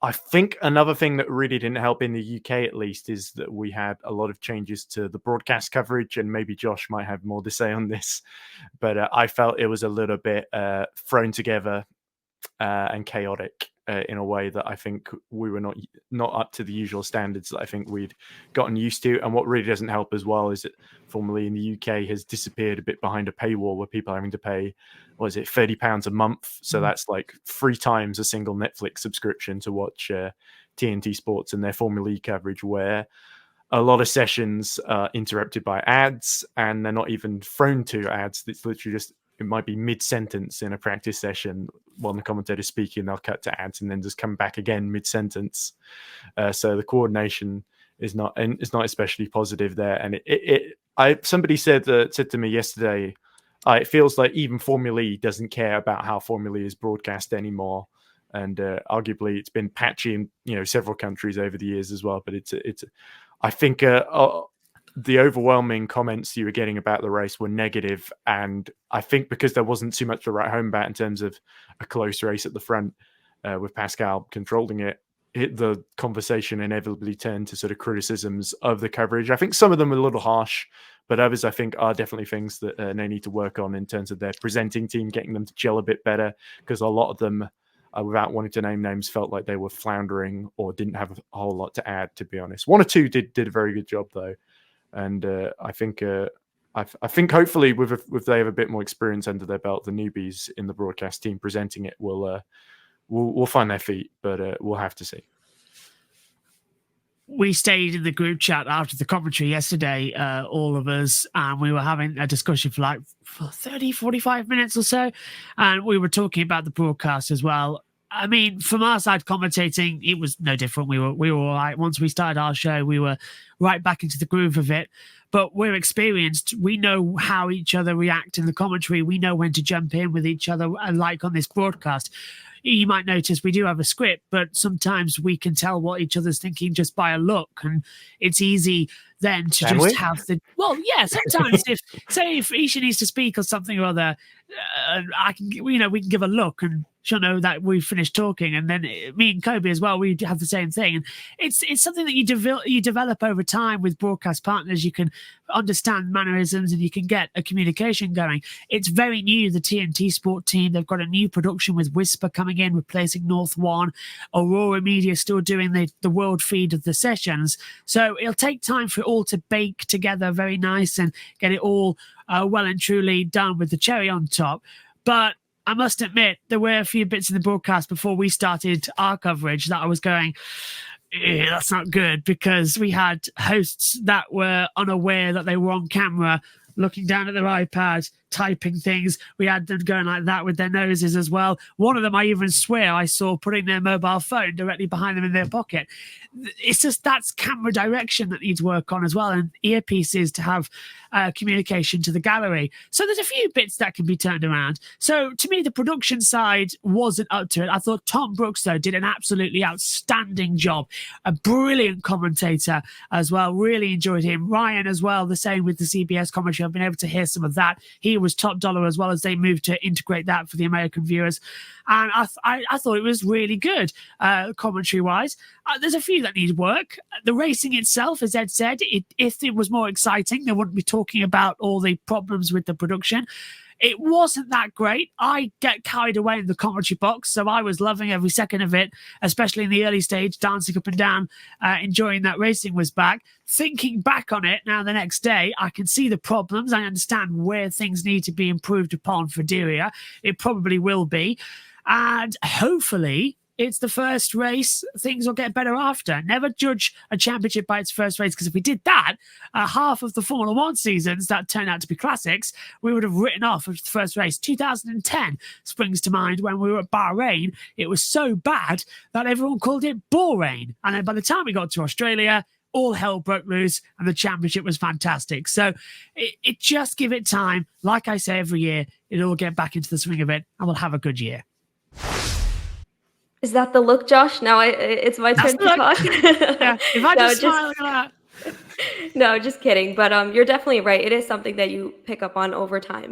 I think another thing that really didn't help in the UK, at least, is that we had a lot of changes to the broadcast coverage, and maybe Josh might have more to say on this, but I felt it was a little bit thrown together and chaotic in a way that I think we were not up to the usual standards that I think we'd gotten used to. And what really doesn't help as well is that formerly in the UK has disappeared a bit behind a paywall where people are having to pay, what is it, £30 a month. So that's like 3 times a single Netflix subscription to watch TNT Sports and their Formula E coverage, where a lot of sessions are interrupted by ads, and they're not even thrown to ads. It's literally just, it might be mid-sentence in a practice session while the commentator's speaking, they'll cut to ads and then just come back again mid-sentence. So the coordination is not especially positive there. And somebody said to me yesterday, it feels like even Formula E doesn't care about how Formula E is broadcast anymore. And arguably it's been patchy in several countries over the years as well. But I think the overwhelming comments you were getting about the race were negative, and I think because there wasn't too much to write home about in terms of a close race at the front with Pascal controlling it, the conversation inevitably turned to sort of criticisms of the coverage. I think some of them are a little harsh, but others I think are definitely things that they need to work on in terms of their presenting team, getting them to gel a bit better, because a lot of them, without wanting to name names, felt like they were floundering or didn't have a whole lot to add, to be honest. One or two did a very good job though. And I think hopefully if they have a bit more experience under their belt, the newbies in the broadcast team presenting it will find their feet, but we'll have to see. We stayed in the group chat after the commentary yesterday, all of us, and we were having a discussion for like 30, 45 minutes or so, and we were talking about the broadcast as well. I mean, from our side, commentating, it was no different. We were all right. Once we started our show, we were right back into the groove of it. But we're experienced. We know how each other react in the commentary. We know when to jump in with each other, like on this broadcast. You might notice we do have a script, but sometimes we can tell what each other's thinking just by a look, and it's easy then to have the... Well, yeah, sometimes if Isha needs to speak or something or other, I can, we can give a look and she'll know that we've finished talking, and then me and Kobe as well, we have the same thing. And it's something that you develop over time with broadcast partners. You can understand mannerisms and you can get a communication going. It's very new, the TNT Sport team. They've got a new production with Whisper coming in, replacing North One. Aurora Media still doing the world feed of the sessions. So it'll take time for it all to bake together very nice and get it all well and truly done with the cherry on top. But I must admit, there were a few bits in the broadcast before we started our coverage that I was going, that's not good, because we had hosts that were unaware that they were on camera, looking down at their iPad, typing things. We had them going like that with their noses as well. One of them, I even swear I saw putting their mobile phone directly behind them in their pocket. It's just, that's camera direction that needs work on as well, and earpieces to have communication to the gallery. So there's a few bits that can be turned around. So to me, the production side wasn't up to it. I thought Tom Brooks, though, did an absolutely outstanding job. A brilliant commentator as well. Really enjoyed him. Ryan as well, the same with the CBS commentary. I've been able to hear some of that. He was top dollar as well, as they moved to integrate that for the American viewers. And I thought it was really good, commentary-wise. There's a few that need work. The racing itself, as Ed said, if it was more exciting, they wouldn't be talking about all the problems with the production. It wasn't that great. I get carried away in the commentary box, so I was loving every second of it, especially in the early stage, dancing up and down, enjoying that racing was back. Thinking back on it now the next day, I can see the problems. I understand where things need to be improved upon for Diriyah. It probably will be. And hopefully it's the first race. Things will get better after. Never judge a championship by its first race, because if we did that, half of the Formula One seasons that turned out to be classics, we would have written off the first race. 2010 springs to mind, when we were at Bahrain. It was so bad that everyone called it Bahrain. And then by the time we got to Australia, all hell broke loose and the championship was fantastic. So it just give it time. Like I say every year, it'll get back into the swing of it and we'll have a good year. Is that the look, Josh? Now it's my turn to talk. Yeah, if I just smile like that. No, just kidding. But you're definitely right. It is something that you pick up on over time.